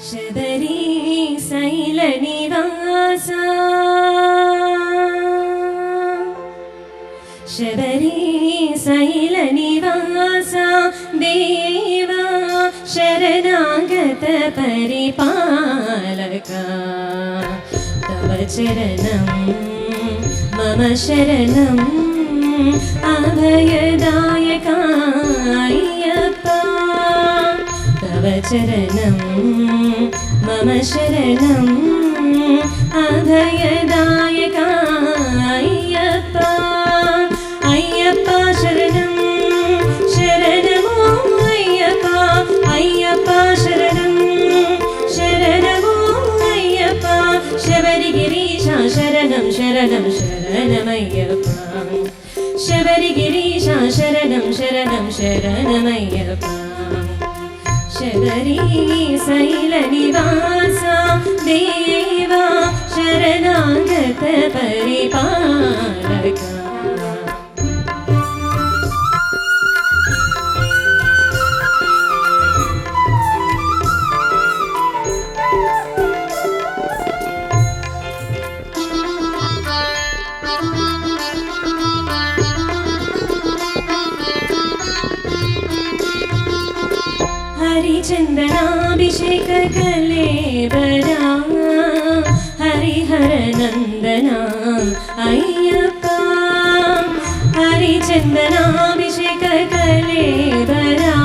శబరి శైల నివాస శబరి శైల నివాస దేవా శరణాగత పరిపాలక తవ చరణం మమ శరణం అభయదాయక అయ్యప్ప తవ చరణం మమ శరణం అభయదాయక అయ్యప్ప అయ్యప్ప శరణం శరణమో అయ్యప్ప అయ్యప్ప శరణం శరణమో అయ్యప్ప శబరిగిరీశ శరణం శరణం శరణమయ్యప్ప శబరిగిరీశ శరణం శరణం శరణమయ్యప్ప శబరి శైల నివాస దేవా శరణాగత పరిపాలక हरिचंदनाभिषेक कलेबरा हरिहर नंदना अय्यप्पा हरिचंदनाभिषेक कलेबरा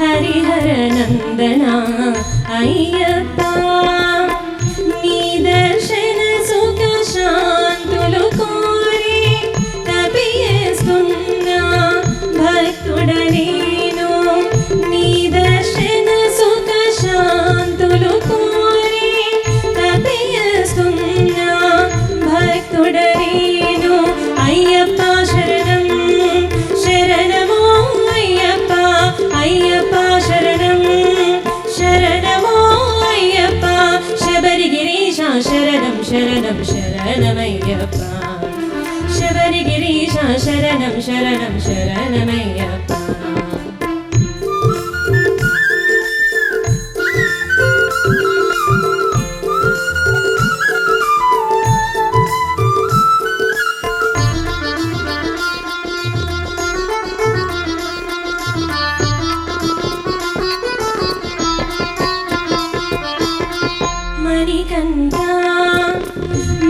हरिहर नंदना अय्यप्पा नी दर्शन सुख शांतुलु कोरी तपियेस्तुन्ना भक्तुडने అయ్యప్ప శరణం శరణమో అయ్యప్ప అయ్యప్ప శరణం శరణమో అయ్యప్ప శబరిగిరీశ శరణం శరణం శరణమయ్యప్ప శబరిగిరీశ శరణం శరణం శరణమయ్యప్ప मणिकंठा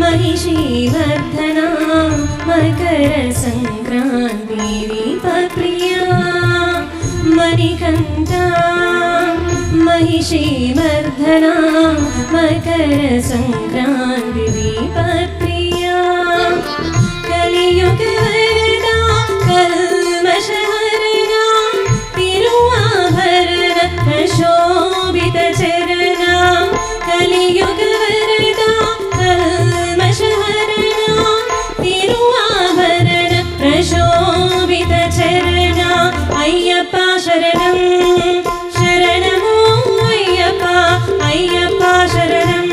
महिषीवर्धना मकर संक्रांति दीपप्रिया मणिकंठा महिषीवर्धना मकर संक्रांति दीपप्रिया कलियुग वरदा कल्मषहरणा तिरुआभरण प्रशोभित चरणा कलियुग वरदा कल्मषहरणा तिरुआभरण प्रशोभित चरणा अय्यप्प शरणं शरणमो अय्यप्प अय्यप्प शरणं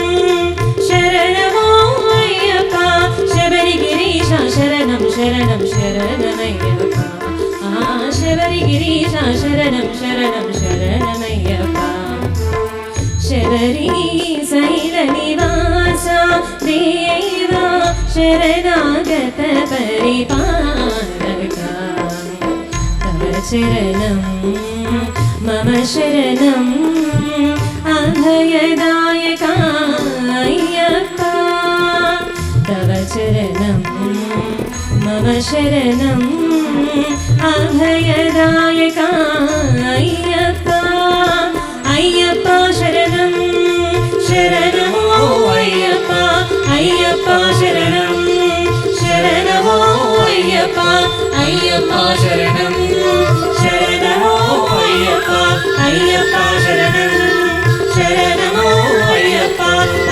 शरणमो अय्यप्प शबरिगिरीश शरणं शरणं शरणमय्यप्प शबरिगिरीश शरणं शरणं शरणमय्यप्प शबरी शैल निवास देवा शरणागत परिपालक तव चरणं मम शरणं अभयदायक अय्यप्प तव चरणं मम शरणं अभयदायक अय्यप्प अय्यप्प शरणं शरणमो अय्यप्प अय्यप्प शरणं शरणमो अय्यप्प अय्यप्प शरणं शरणमो अय्यप्प अय्यप्प शरणं शरणमो अय्यप्प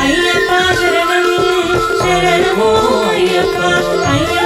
अय्यप्प शरणं शरणमो अय्यप्प अय्यप्प